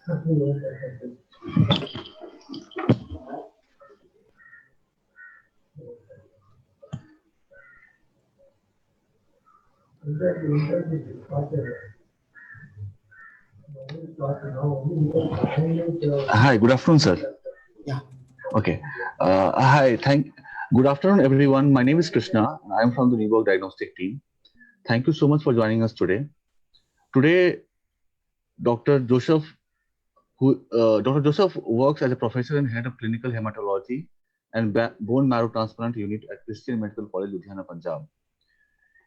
Hi, good afternoon, sir. Yeah. Okay. Hi, good afternoon, everyone. My name is Krishna. I'm from the Newark Diagnostic team. Thank you so much for joining us today. Today, Dr. Joseph, Dr. Joseph works as a professor and head of clinical hematology and bone marrow transplant unit at Christian Medical College, Ludhiana, Punjab.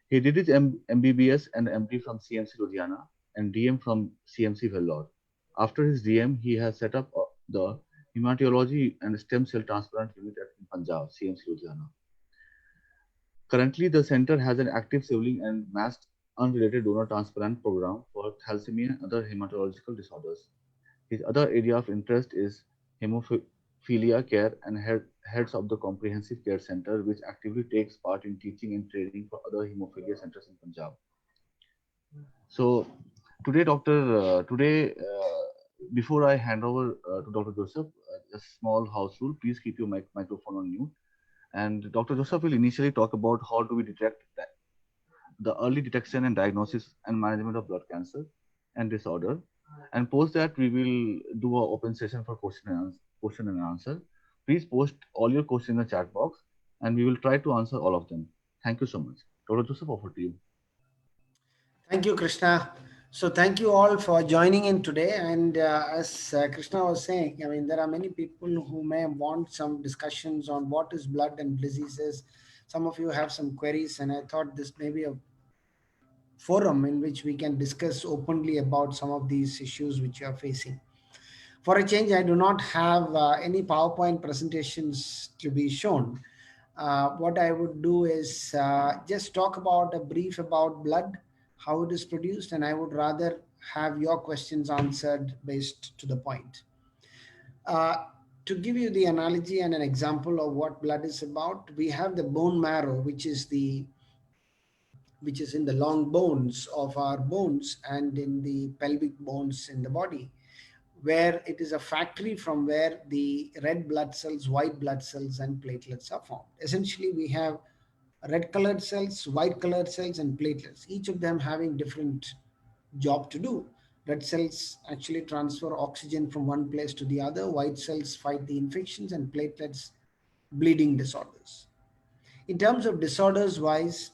He did his MBBS and MD from CMC Ludhiana and DM from CMC Vellore. After his DM, he has set up the hematology and stem cell transplant unit at Punjab, CMC Ludhiana. Currently, the center has an active sibling and matched unrelated donor transplant program for thalassemia and other hematological disorders. His other area of interest is hemophilia care and heads of the Comprehensive Care Center, which actively takes part in teaching and training for other hemophilia centers in Punjab. So today, before I hand over to Dr. Joseph, a small house rule: please keep your microphone on mute. And Dr. Joseph will initially talk about how do we detect the early detection and diagnosis and management of blood cancer and disorder. And post that, we will do an open session for question and answer. Please post all your questions in the chat box, and we will try to answer all of them. Thank you so much. Dr. Joseph, over to you. Thank you, Krishna. So thank you all for joining in today. And as Krishna was saying, I mean, there are many people who may want some discussions on what is blood and diseases. Some of you have some queries, and I thought this may be a forum in which we can discuss openly about some of these issues which you are facing. For a change, I do not have any PowerPoint presentations to be shown. What I would do is just talk about a brief about blood, how it is produced, and I would rather have your questions answered based to the point. Uh, to give you the analogy and an example of what blood is about, we have the bone marrow, which is in the long bones of our bones and in the pelvic bones in the body, where it is a factory from where the red blood cells, white blood cells, and platelets are formed. Essentially, we have red colored cells, white colored cells, and platelets, each of them having different job to do. Red cells actually transfer oxygen from one place to the other, white cells fight the infections, and platelets bleeding disorders. In terms of disorders wise,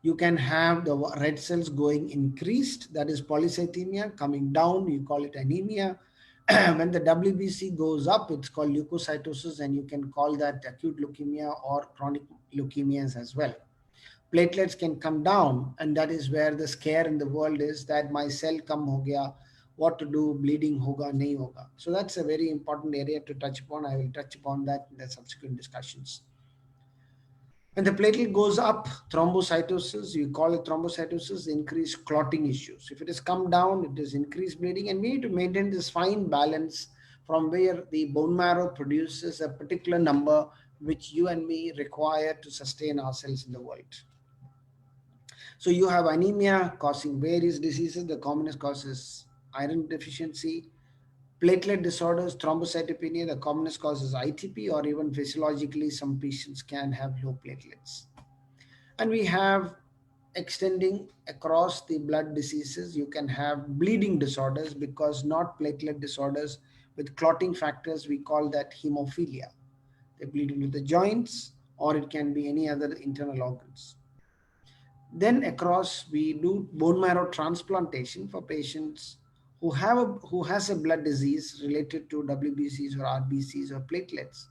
you can have the red cells going increased, that is polycythemia, coming down, you call it anemia. When the WBC goes up, it's called leukocytosis, and you can call that acute leukemia or chronic leukemias as well. Platelets can come down, and that is where the scare in the world is that my cell come ho gaya, what to do, bleeding hoga, nahi hoga. So that's a very important area to touch upon. I will touch upon that in the subsequent discussions. When the platelet goes up, thrombocytosis, you call it thrombocytosis, increased clotting issues. If it has come down, it is increased bleeding, and we need to maintain this fine balance from where the bone marrow produces a particular number which you and me require to sustain ourselves in the world. So you have anemia causing various diseases. The commonest cause is iron deficiency. Platelet disorders, thrombocytopenia, the commonest cause is ITP, or even physiologically, some patients can have low platelets. And we have extending across the blood diseases. You can have bleeding disorders, because not platelet disorders with clotting factors, we call that hemophilia. They bleed into the joints, or it can be any other internal organs. Then across, we do bone marrow transplantation for patients who has a blood disease related to WBCs or RBCs or platelets,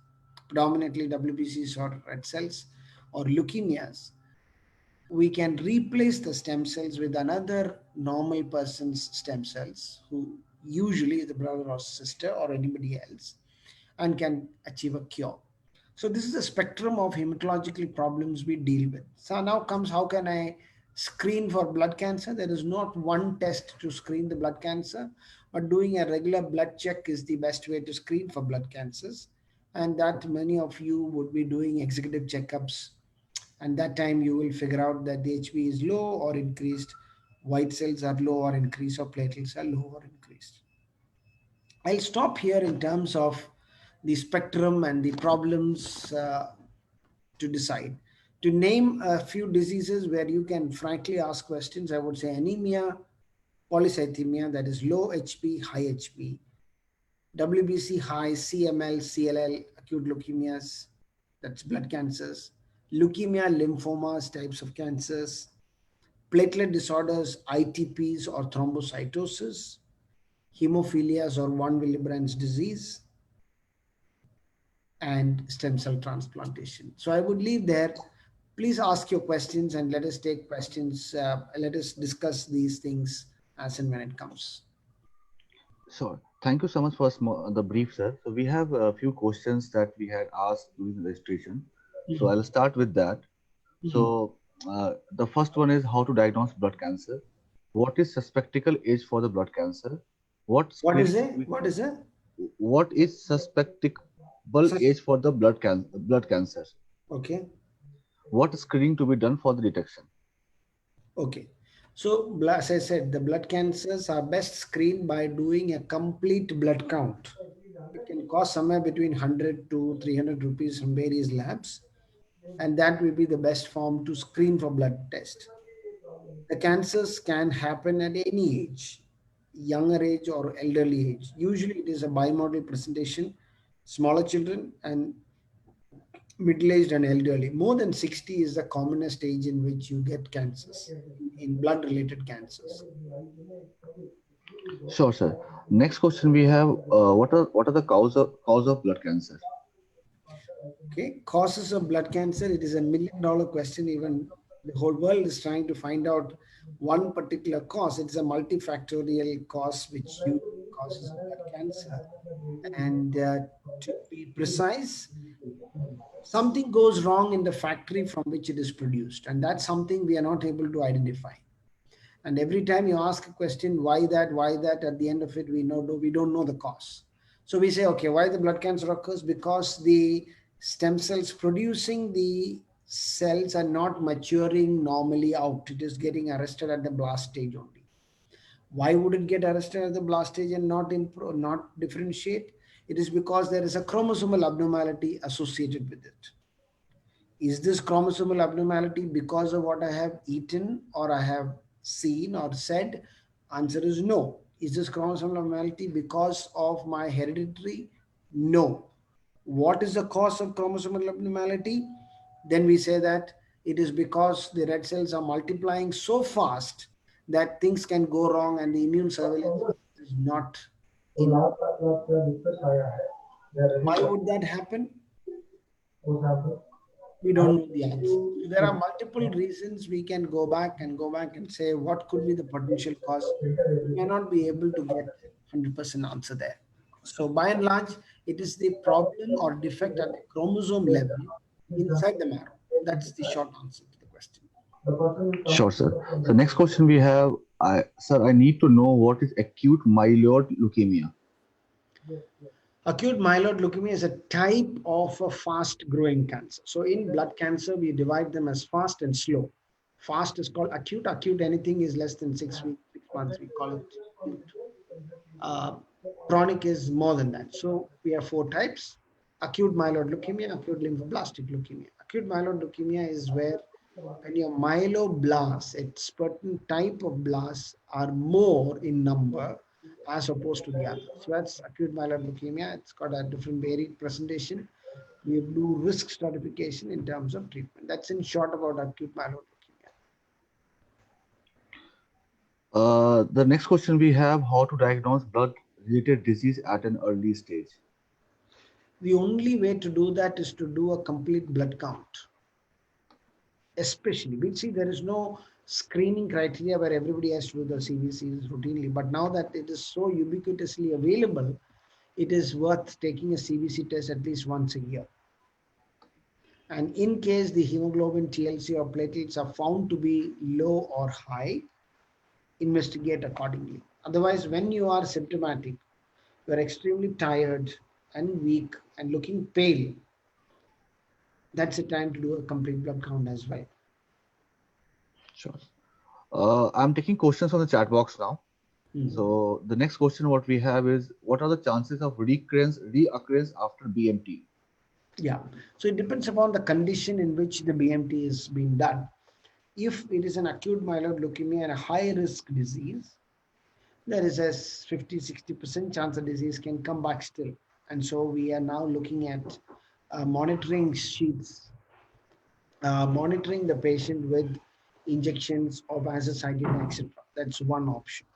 predominantly WBCs or red cells or leukemias. We can replace the stem cells with another normal person's stem cells, who usually is the brother or sister or anybody else, and can achieve a cure. So this is the spectrum of hematological problems we deal with. So now comes, how can I screen for blood cancer? There is not one test to screen the blood cancer, but doing a regular blood check is the best way to screen for blood cancers. And that many of you would be doing executive checkups, and that time you will figure out that the HB is low or increased, white cells are low or increased, or platelets are low or increased. I'll stop here in terms of the spectrum and the problems to decide. To name a few diseases where you can frankly ask questions, I would say anemia, polycythemia, that is low HP, high HP, WBC high, CML, CLL, acute leukemias, that's blood cancers, leukemia, lymphomas, types of cancers, platelet disorders, ITPs or thrombocytosis, hemophilias or von Willebrand's disease, and stem cell transplantation. So I would leave there. Please ask your questions and let us take questions. Let us discuss these things as and when it comes. Sure. Thank you so much for the brief, sir. So we have a few questions that we had asked during the registration. So Mhm. I'll start with that. Mhm. So the first one is how to diagnose blood cancer. What is suspectical age for the blood cancer? What What is screening to it? be, What is it? what is suspectible Such, age for the blood cancer? okay. What screening to be done for the detection? Okay. So, as I said, the blood cancers are best screened by doing a complete blood count. It can cost somewhere between 100 to 300 rupees from various labs, and that will be the best form to screen for blood test. The cancers can happen at any age, younger age or elderly age. Usually, it is a bimodal presentation, smaller children and middle-aged and elderly. More than 60 is the commonest age in which you get cancers, in blood-related cancers. Sure, sir. Next question we have, what are the cause of blood cancer? Okay, causes of blood cancer. It is a $1 million question. Even the whole world is trying to find out one particular cause. It's a multifactorial cause which usually causes blood cancer. And to be precise, something goes wrong in the factory from which it is produced, and that's something we are not able to identify. And every time you ask a question, why that, at the end of it, we don't know the cause. So we say, okay, why the blood cancer occurs? Because the stem cells producing the cells are not maturing normally out. It is getting arrested at the blast stage only. Why would it get arrested at the blast stage and not differentiate? It is because there is a chromosomal abnormality associated with it. Is this chromosomal abnormality because of what I have eaten or I have seen or said? Answer is no. Is this chromosomal abnormality because of my hereditary? No. What is the cause of chromosomal abnormality? Then we say that it is because the red cells are multiplying so fast that things can go wrong and the immune surveillance is not in. Why would that happen? We don't know the answer. So there are multiple reasons we can go back and say what could be the potential cause. We may not be able to get 100% answer there. So by and large, it is the problem or defect at the chromosome level inside the marrow. That's the short answer to the question. Sure, sir. So next question we have, sir, I need to know what is acute myeloid leukemia. Acute myeloid leukemia is a type of a fast growing cancer. So in blood cancer, we divide them as fast and slow. Fast is called acute. Acute, anything is less than 6 weeks, 6 months, we call it acute. Uh, Chronic is more than that. So we have four types: acute myeloid leukemia, acute lymphoblastic leukemia. Acute myeloid leukemia is where when your myeloblasts, a certain type of blasts are more in number as opposed to the other. So that's acute myeloid leukemia. It's got a different varied presentation. We do risk stratification in terms of treatment. That's in short about acute myeloid leukemia. The next question we have, how to diagnose blood-related disease at an early stage. The only way to do that is to do a complete blood count. Especially, we see there is no screening criteria where everybody has to do the CBCs routinely. But now that it is so ubiquitously available, it is worth taking a CBC test at least once a year. And in case the hemoglobin, TLC, or platelets are found to be low or high, investigate accordingly. Otherwise, when you are symptomatic, you are extremely tired and weak and looking pale, that's the time to do a complete blood count as well. Sure. I'm taking questions from the chat box now. So the next question what we have is, what are the chances of reoccurrence after BMT? Yeah. So it depends upon the condition in which the BMT is being done. If it is an acute myeloid leukemia and a high risk disease, there is a 50-60% chance the disease can come back still. And so we are now looking at monitoring sheets, monitoring the patient with injections of azacitidine, etc. That's one option.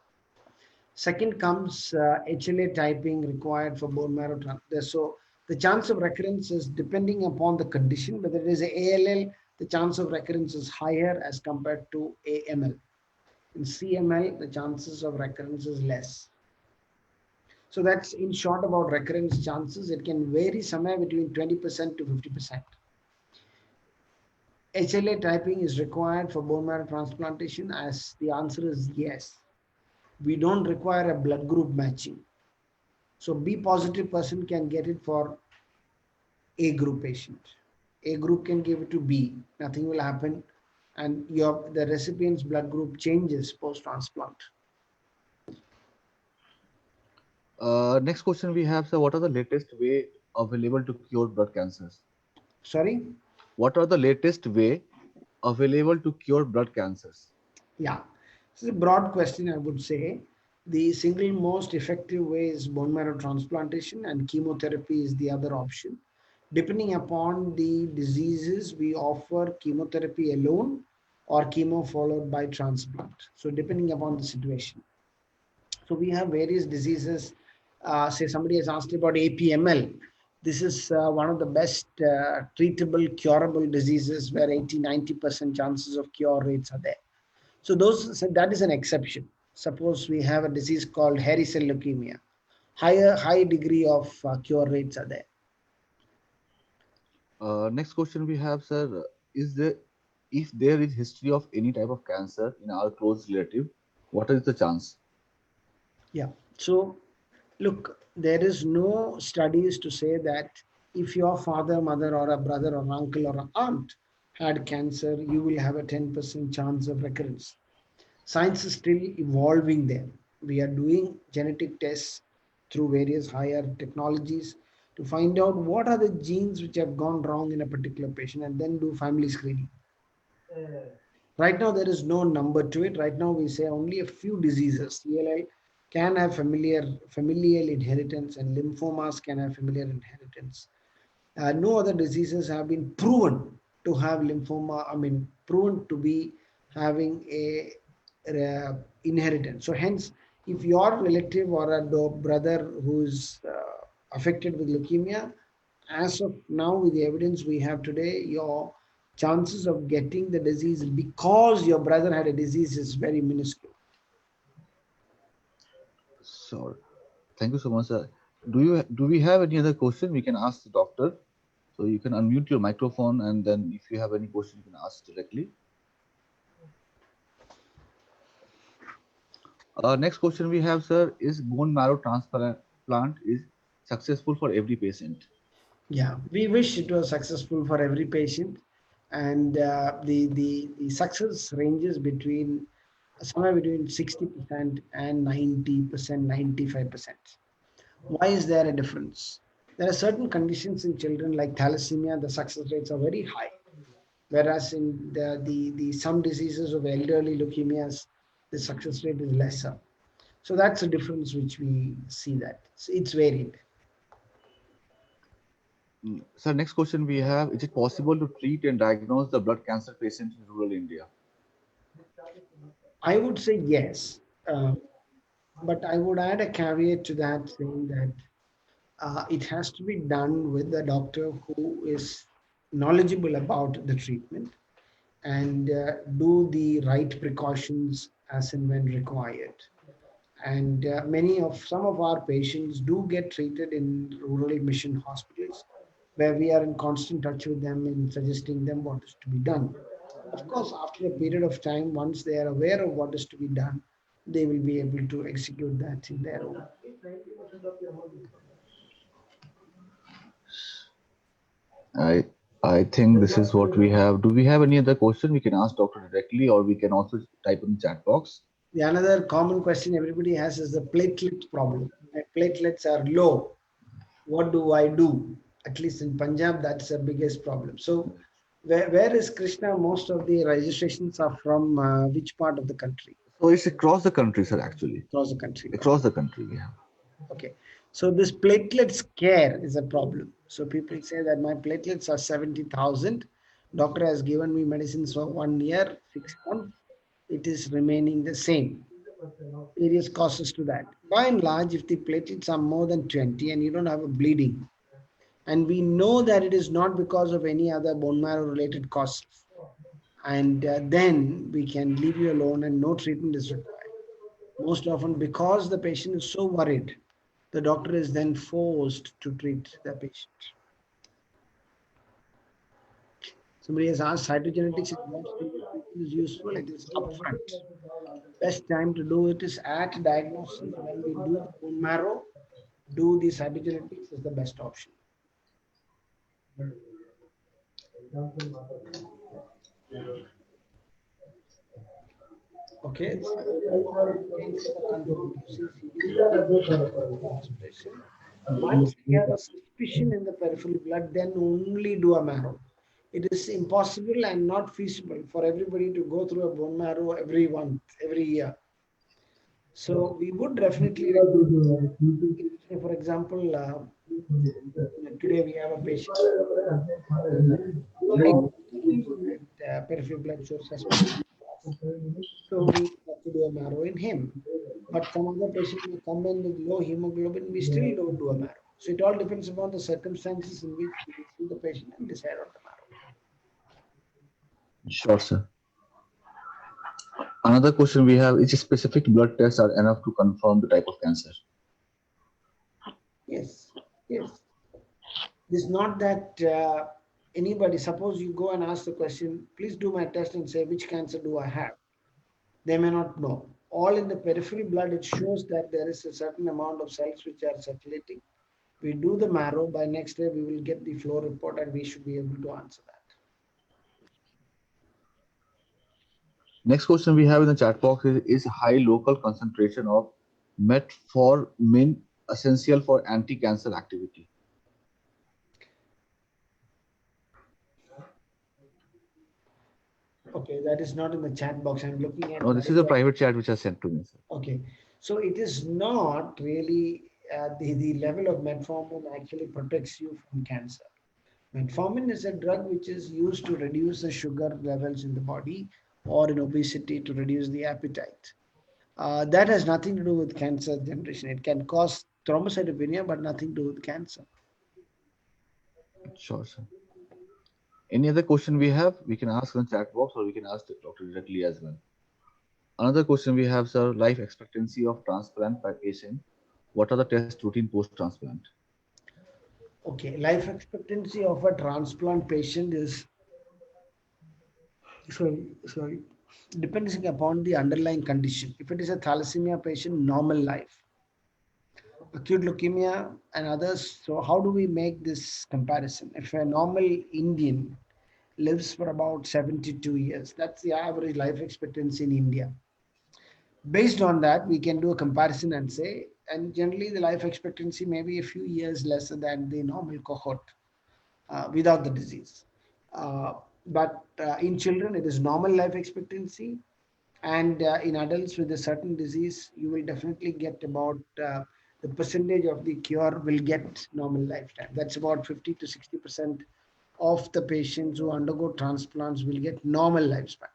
Second comes HLA typing required for bone marrow transplant. So the chance of recurrence is depending upon the condition. Whether it is a ALL, the chance of recurrence is higher as compared to AML. In CML, the chances of recurrence is less. So that's in short about recurrence chances. It can vary somewhere between 20% to 50%. HLA typing is required for bone marrow transplantation, as the answer is yes. We don't require a blood group matching. So B positive person can get it for A group patient. A group can give it to B. Nothing will happen, and the recipient's blood group changes post transplant. Next question we have, sir, what are the latest way available to cure blood cancers? Sorry? What are the latest way available to cure blood cancers? Yeah. This is a broad question, I would say. The single most effective way is bone marrow transplantation, and chemotherapy is the other option. Depending upon the diseases, we offer chemotherapy alone or chemo followed by transplant. So, depending upon the situation. So we have various diseases. Say somebody has asked about APML. This is one of the best treatable, curable diseases where 80-90% chances of cure rates are there. So that is an exception. Suppose we have a disease called hairy cell leukemia. High degree of cure rates are there. Next question we have, sir, is there if there is history of any type of cancer in our close relative, what is the chance? Yeah. So look, there is no studies to say that if your father, mother, or a brother, or uncle, or an aunt had cancer, you will have a 10% chance of recurrence. Science is still evolving there. We are doing genetic tests through various higher technologies to find out what are the genes which have gone wrong in a particular patient and then do family screening. Right now, there is no number to it. Right now, we say only a few diseases. CLL can have familial inheritance, and lymphomas can have familial inheritance. No other diseases have been proven to have lymphoma. I mean, proven to be having a inheritance. So, hence, if your relative or a brother who is affected with leukemia, as of now, with the evidence we have today, your chances of getting the disease because your brother had a disease is very minuscule. So, thank you so much, sir. Do we have any other question we can ask the doctor? So you can unmute your microphone, and then if you have any question, you can ask directly. Next question we have, sir, is bone marrow transplant is successful for every patient? Yeah, we wish it was successful for every patient, and the success ranges between somewhere between 60% and 90%, 95%. Why is there a difference? There are certain conditions in children like thalassemia, the success rates are very high, whereas in the some diseases of elderly leukemias, the success rate is lesser. So that's a difference which we see that. So it's varied. Sir, next question we have, is it possible to treat and diagnose the blood cancer patients in rural India? I would say yes, but I would add a caveat to that saying that it has to be done with a doctor who is knowledgeable about the treatment and do the right precautions as and when required. And some of our patients do get treated in rural mission hospitals where we are in constant touch with them and suggesting them what is to be done. Of course, after a period of time, once they are aware of what is to be done, they will be able to execute that in their own. I I think this is what we have. Do we have any other question we can ask doctor directly, or we can also type in the chat box? The another common question everybody has is the platelet problem. My platelets are low. What do I do? At least in Punjab, that's the biggest problem. So, where is Krishna? Most of the registrations are from which part of the country? So it's across the country, sir, actually. Across the country. Across the country, yeah. Okay. So this platelet scare is a problem. So people say that my platelets are 70,000. Doctor has given me medicines for 1 year, 6 months. It is remaining the same. Various causes to that. By and large, if the platelets are more than 20 and you don't have a bleeding, and we know that it is not because of any other bone marrow related causes, and then we can leave you alone and no treatment is required. Most often, because the patient is so worried, the doctor is then forced to treat the patient. Somebody has asked cytogenetics in what stage of treatment is useful. It is upfront. Best time to do it is at diagnosis when we do the bone marrow. Do the cytogenetics is the best option. Okay, so overall cancer control. You see, CD expression. Once we have a suspicion in the peripheral blood, then only do a marrow. It is impossible and not feasible for everybody to go through a bone marrow every month, every year. So we would definitely recommend, say for example, today we have a patient and peripheral blood shows suspicion. So we have to do a marrow in him. But some other patient may come in with low hemoglobin, we still don't do a marrow. So it all depends upon the circumstances in which we see the patient and decide on the marrow. Sure, sir. Another question we have, is specific blood tests are enough to confirm the type of cancer? Yes, yes. It's not that anybody, suppose you go and ask the question, please do my test and say, which cancer do I have? They may not know. All in the peripheral blood, it shows that there is a certain amount of cells which are circulating. We do the marrow, by next day we will get the flow report and we should be able to answer that. Next question we have in the chat box is high local concentration of metformin essential for anti-cancer activity? Okay, that is not in the chat box. I'm looking at. No, this is a private chat which was sent to me, sir. Okay, so it is not really the level of metformin actually protects you from cancer. Metformin is a drug which is used to reduce the sugar levels in the body or in obesity to reduce the appetite. That has nothing to do with cancer generation. It can cause thrombocytopenia, but nothing to do with cancer. Sure, sir. Any other question we have, we can ask in the chat box or we can ask the doctor directly as well. Another question we have, sir, life expectancy of transplant by patient. What are the test routine post-transplant? Okay, life expectancy of a transplant patient is sorry, depending upon the underlying condition. If it is a thalassemia patient, normal life. Acute leukemia and others. So how do we make this comparison? If a normal Indian lives for about 72 years, that's the average life expectancy in India. Based on that, we can do a comparison and say, and generally the life expectancy may be a few years lesser than the normal cohort without the disease. But in children, it is normal life expectancy. And in adults with a certain disease, you will definitely get about the percentage of the cure will get normal lifetime. That's about 50 to 60% of the patients who undergo transplants will get normal lifespan.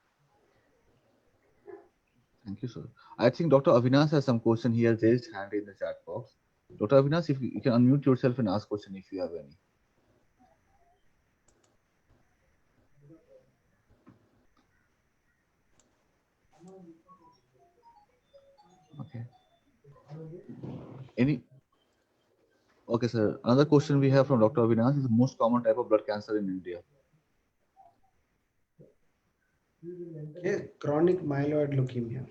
Thank you, sir. I think Dr. Avinash has some question. He has raised hand in the chat box. Dr. Avinash, if you can unmute yourself and ask question if you have any. Okay. Any? Okay, sir. Another question we have from Dr. Avinash is the most common type of blood cancer in India. Yes, chronic myeloid leukemia.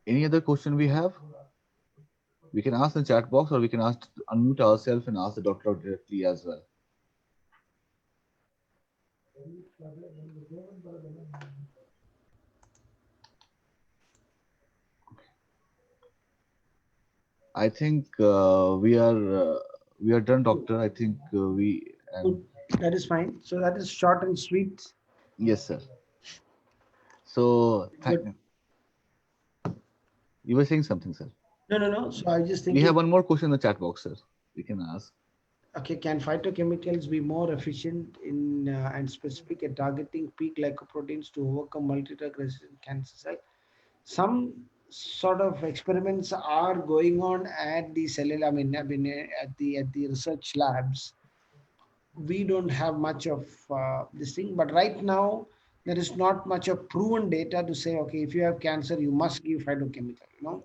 Any other question we have? We can ask in the chat box or we can ask unmute ourselves and ask the doctor directly as well. I think we are done, doctor. I think we Good. That is fine. So that is short and sweet. yes, sir. So Good. you were saying something, sir. No, no, no. So I just We have thinking, one more question in the chat box, sir. We can ask. okay, can phytochemicals be more efficient in and specific at targeting peak glycoproteins to overcome multi-drug resistant cancer cell? Some sort of experiments are going on at the cellular, I mean at the research labs. We don't have much of this thing, but right now there is not much of proven data to say, okay, if you have cancer you must give phytochemical,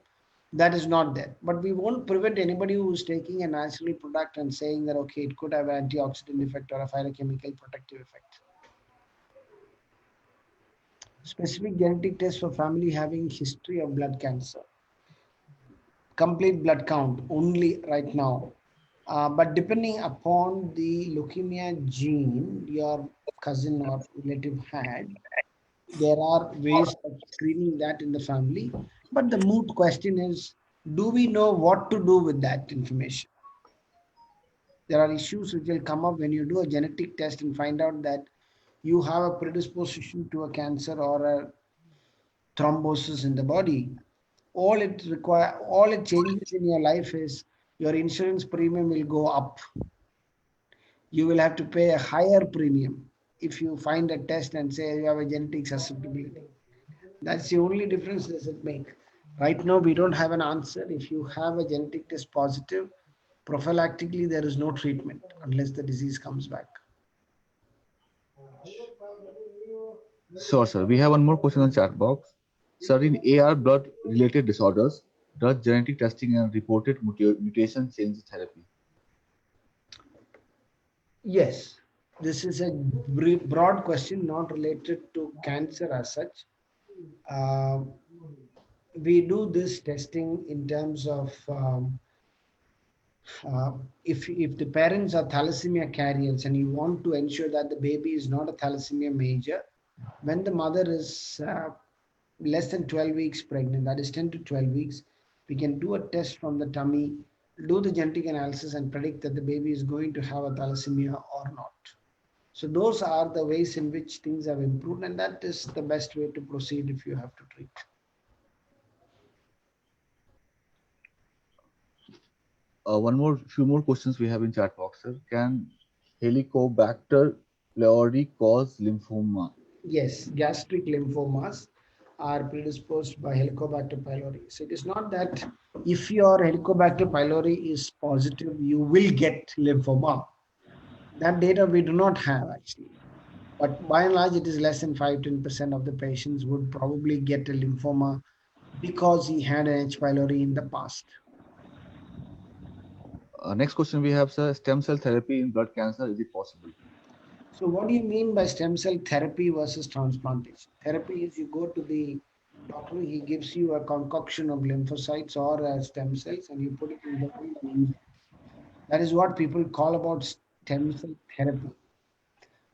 that is not there. But we won't prevent anybody who is taking a natural product and saying that, okay, it could have antioxidant effect or a phytochemical protective effect. Specific genetic test for family having history of blood cancer, complete blood count only right now. But depending upon the leukemia gene your cousin or relative had, there are ways of screening that in the family. But the moot question is, do we know what to do with that information? There are issues which will come up when you do a genetic test and find out that you have a predisposition to a cancer or a thrombosis in the body. All it changes in your life is your insurance premium will go up. You will have to pay a higher premium if you find a test and say you have a genetic susceptibility. That's the only difference does it make. Right now, we don't have an answer. If you have a genetic test positive, prophylactically there is no treatment unless the disease comes back. Sure, sir. We have one more question in the chat box. Sir, in AR blood-related disorders, does genetic testing and reported mutation change the therapy? Yes, this is a broad question not related to cancer as such. Uh, we do this testing in terms of if the parents are thalassemia carriers and you want to ensure that the baby is not a thalassemia major, when the mother is less than 12 weeks pregnant, that is 10 to 12 weeks, we can do a test from the tummy, do the genetic analysis, and predict that the baby is going to have a thalassemia or not. So those are the ways in which things have improved, and that is the best way to proceed if you have to treat. Few more questions we have in chat box, sir. Can Helicobacter pylori cause lymphoma? Yes, gastric lymphomas are predisposed by Helicobacter pylori. So it is not that if your Helicobacter pylori is positive, you will get lymphoma. That data we do not have actually. But by and large, it is less than 5-10% of the patients would probably get a lymphoma because he had an H. pylori in the past. Next question we have, sir. Stem cell therapy in blood cancer, is it possible? So, what do you mean by stem cell therapy versus transplantation? Therapy is you go to the doctor, he gives you a concoction of lymphocytes or stem cells, and you put it in the wound and use it. That is what people call about stem cell therapy.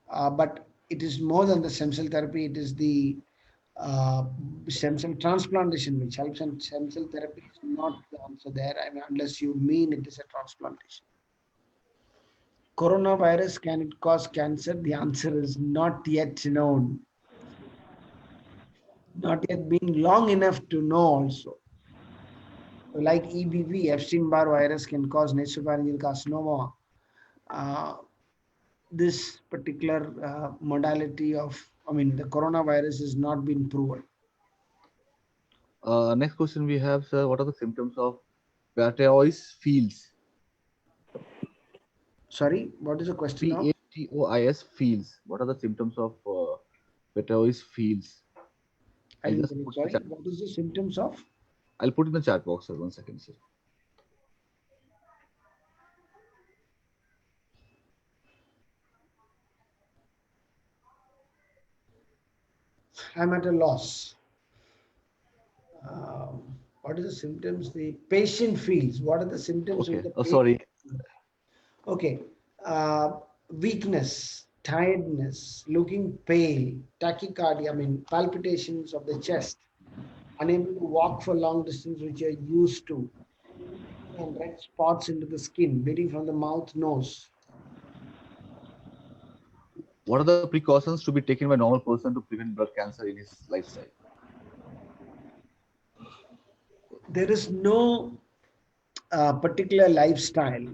But it is more than the stem cell therapy, it is the uh, stem cell transplantation which helps, and stem cell therapy is not the answer there, I mean, unless you mean it is a transplantation. Coronavirus, can it cause cancer? The answer is not yet known, not yet been long enough to know also. Like EBV, Epstein-Barr virus can cause nasopharyngeal carcinoma. Uh, this particular modality of, I mean, the coronavirus has not been proven. Next question we have, sir. What are the symptoms of Batois fields? Sorry, what is the question of? Batois fields. What are the symptoms of Batois fields? I I'll didn't just get it. put in the Sorry, chat. what is the symptoms of? I'll put in the chat box, sir. 1 second, sir. I'm at a loss. What are the symptoms the patient feels? What are the symptoms of Okay. the Oh, patient? sorry. Okay. Weakness, tiredness, looking pale, tachycardia, I mean, palpitations of the chest, unable to walk for long distance, which you're used to. and red spots into the skin, bleeding from the mouth, nose. What are the precautions to be taken by a normal person to prevent blood cancer in his lifestyle? There is no particular lifestyle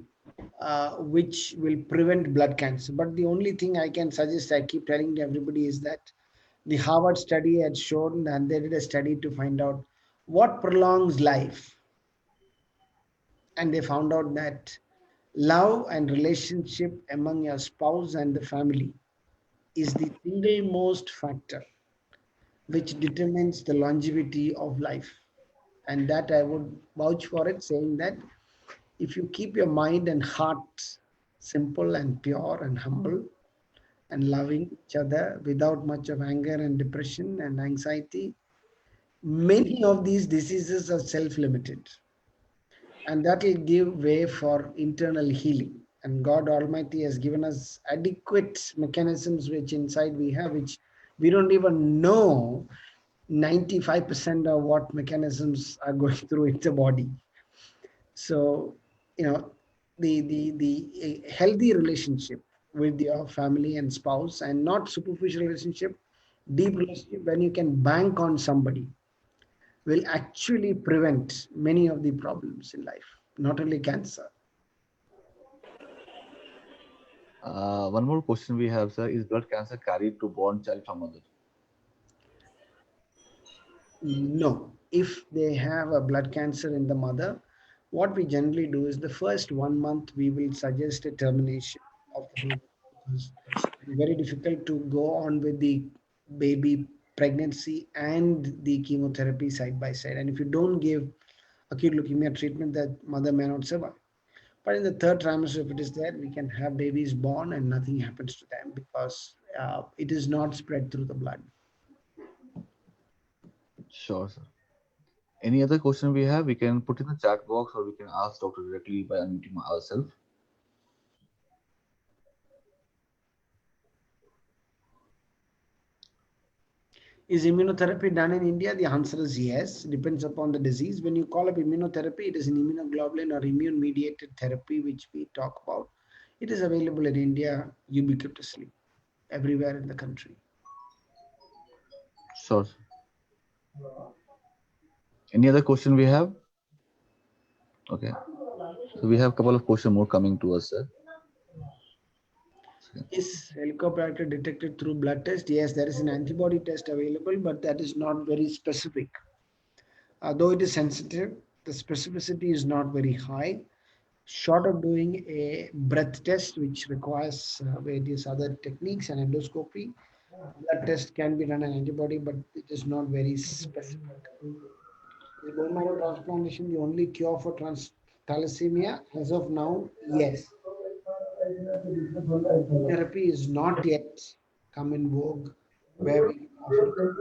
which will prevent blood cancer. But the only thing I can suggest, I keep telling everybody, is that the Harvard study had shown, and they did a study to find out what prolongs life. And they found out that love and relationship among your spouse and the family is the single most factor which determines the longevity of life. And that I would vouch for it, saying that if you keep your mind and heart simple and pure and humble and loving each other without much of anger and depression and anxiety, many of these diseases are self-limited, and that will give way for internal healing. And God Almighty has given us adequate mechanisms which inside we have, which we don't even know 95% of what mechanisms are going through in the body. So, the a healthy relationship with your family and spouse, and not superficial relationship, deep relationship, when you can bank on somebody, will actually prevent many of the problems in life, not only cancer. One more question we have, sir. Is blood cancer carried to born child from mother? No, if they have a blood cancer in the mother, what we generally do is the first 1 month we will suggest a termination of the baby, because it's very difficult to go on with the baby pregnancy and the chemotherapy side by side. And if you don't give acute leukemia treatment, that mother may not survive. But in the third trimester, if it is there, we can have babies born and nothing happens to them, because it is not spread through the blood. Sure, sir. Any other question we have, we can put in the chat box or we can ask doctor directly by unmuting ourselves. Is immunotherapy done in India? The answer is yes. Depends upon the disease. When you call up immunotherapy, it is an immunoglobulin or immune mediated therapy, which we talk about. It is available in India ubiquitously, everywhere in the country. Sure. Any other question we have? Okay. So we have a couple of questions more coming to us, sir. Is Helicobacter detected through blood test? Yes, there is an antibody test available, but that is not very specific. Though it is sensitive, the specificity is not very high. Short of doing a breath test, which requires various other techniques and endoscopy, blood test can be done an antibody, but it is not very specific. Is bone marrow transplantation the only cure for thalassemia? As of now, yes. Therapy is not yet come in vogue where we can offer.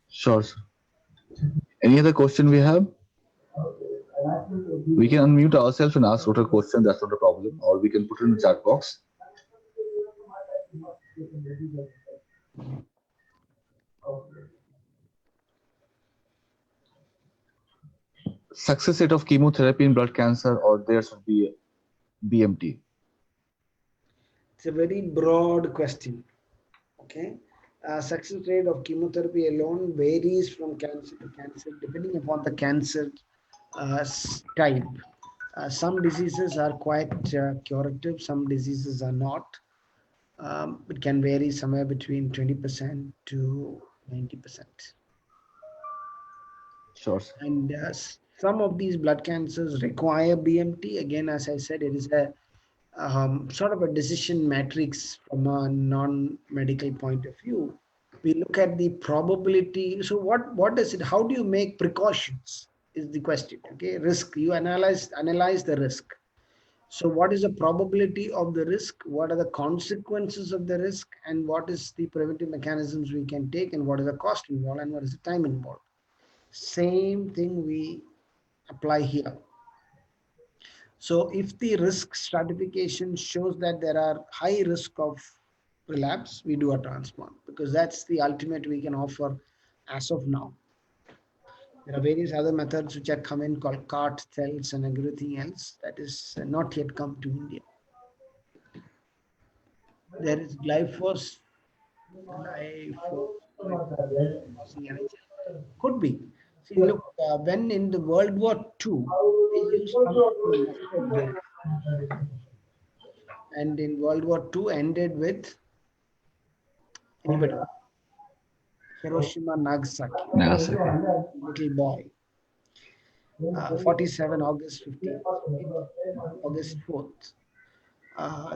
Sure, sir. Any other question we have? We can unmute ourselves and ask doctor a question. That's not a problem. Or we can put it in the chat box. Success rate of chemotherapy in blood cancer, or there should be BMT? It's a very broad question. Okay. Success rate of chemotherapy alone varies from cancer to cancer, depending upon the cancer type. Some diseases are quite curative, some diseases are not. It can vary somewhere between 20% to 90%. Sure, sir. And some of these blood cancers require BMT. Again, as I said, it is a sort of a decision matrix from a non-medical point of view. We look at the probability. So what does it, how do you make precautions is the question. Okay, risk, you analyze the risk. So what is the probability of the risk, what are the consequences of the risk, and what is the preventive mechanisms we can take, and what is the cost involved, and what is the time involved. Same thing we apply here. So if the risk stratification shows that there are high risk of relapse, we do a transplant, because that's the ultimate we can offer as of now. There are various other methods which are coming called CAR cells and everything else that is not yet come to India. There is glyphosate. Causing NHL. Could be. See, look, when in the World War II, they used something called mustard gas, and in World War II ended with anybody, Hiroshima, Nagasaki, Nagasaki. little boy, 47 August 15th, August 4th,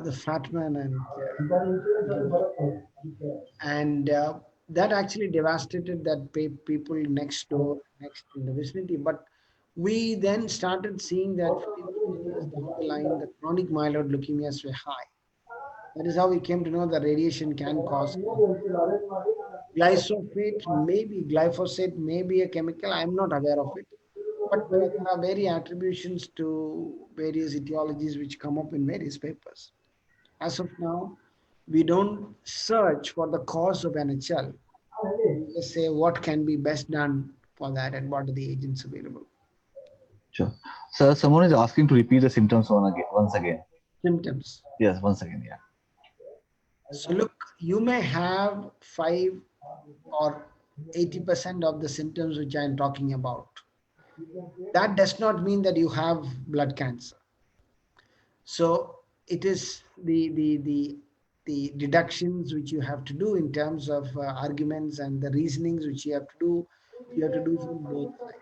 the fat man and little boy. And that actually devastated that people next door, next in the vicinity. But we then started seeing that 15 years down the line, the chronic myeloid leukemias were high. That is how we came to know that radiation can cause glyphosate may be a chemical. I'm not aware of it, but there are various attributions to various etiologies which come up in various papers. As of now, we don't search for the cause of NHL. We just say what can be best done for that and what are the agents available. Sure. Sir, someone is asking to repeat the symptoms once again. Symptoms. Yes, once again, yeah. So look, you may have 5 or 80% of the symptoms which I am talking about. That does not mean that you have blood cancer. So it is the deductions which you have to do in terms of arguments and the reasonings which you have to do. You have to do from both sides.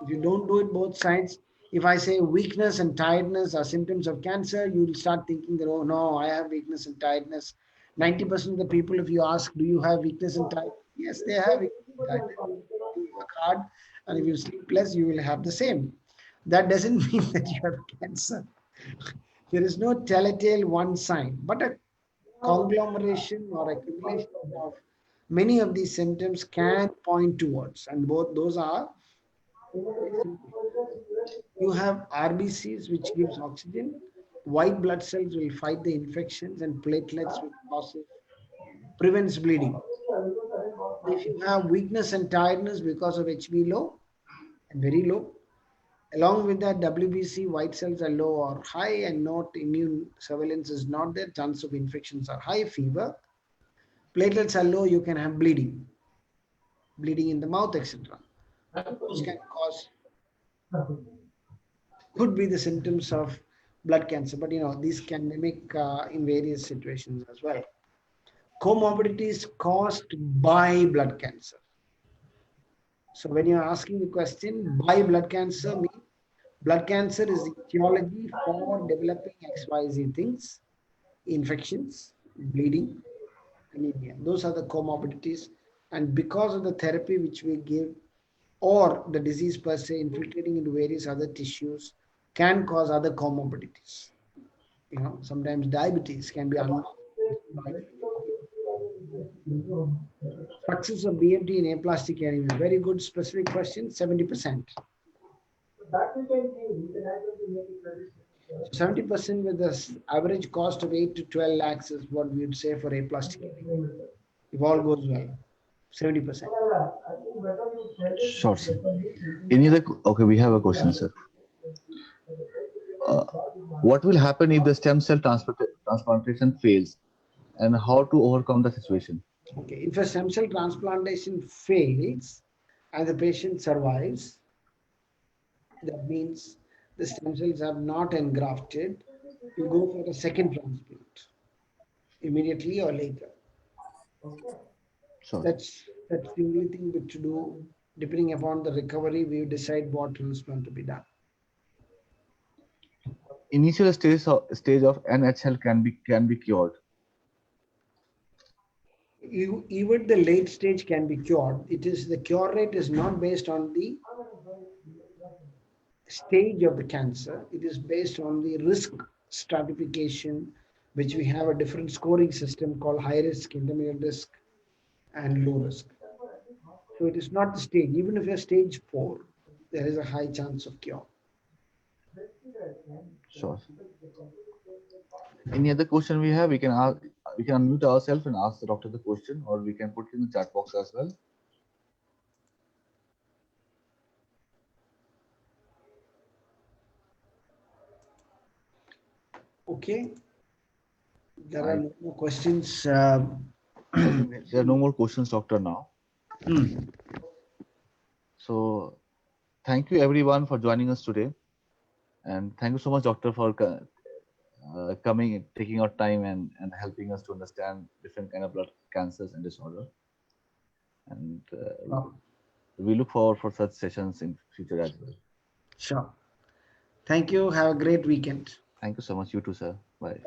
If you don't do it both sides, if I say weakness and tiredness are symptoms of cancer, you will start thinking that, oh no, I have weakness and tiredness. 90% of the people, if you ask, do you have weakness and tiredness? Yes, they have weakness and tiredness. You work hard, and if you sleep less, you will have the same. That doesn't mean that you have cancer. There is no telltale one sign, but a conglomeration or accumulation of many of these symptoms can point towards, and both those are very simple. You have RBCs, which gives oxygen. White blood cells will fight the infections, and platelets, which causes prevents bleeding. If you have weakness and tiredness because of HB low and very low, along with that WBC, white cells are low or high, and not immune surveillance is not there. Chance of infections are high, fever. Platelets are low, you can have bleeding in the mouth, etc. Those can cause, could be the symptoms of blood cancer, but these can mimic in various situations as well. Comorbidities caused by blood cancer. So when you're asking the question, by blood cancer means blood cancer is the etiology for developing XYZ things, infections, bleeding, anemia. Those are the comorbidities. And because of the therapy which we give, or the disease per se infiltrating into various other tissues, can cause other comorbidities. Sometimes diabetes can be unmarked. Success of BMT in aplastic anemia. Very good specific question, 70%. 70% with the average cost of 8 to 12 lakhs is what we would say for aplastic anemia. If all goes well, 70%. Sure, sir. Okay, we have a question, sir. What will happen if the stem cell transplantation fails, and how to overcome the situation? Okay, if a stem cell transplantation fails and the patient survives, that means the stem cells have not engrafted, you go for a second transplant immediately or later. Sure. That's the only thing to do. Depending upon the recovery, we decide what transplant to be done. Initial stage of NHL can be cured. Even the late stage can be cured. The cure rate is not based on the stage of the cancer. It is based on the risk stratification, which we have a different scoring system called high risk, intermediate risk, and low risk. So it is not the stage. Even if you're stage 4, there is a high chance of cure. Sure. Any other question we have? We can unmute ourselves and ask the doctor the question, or we can put it in the chat box as well. Okay. There I are no more questions. think there are no more questions, doctor, now. Hmm. So thank you everyone for joining us today. And thank you so much, doctor, for coming, taking our time and helping us to understand different kind of blood cancers and disorder. And we look forward for such sessions in future as well. Sure. Thank you. Have a great weekend. Thank you so much. You too, sir. Bye.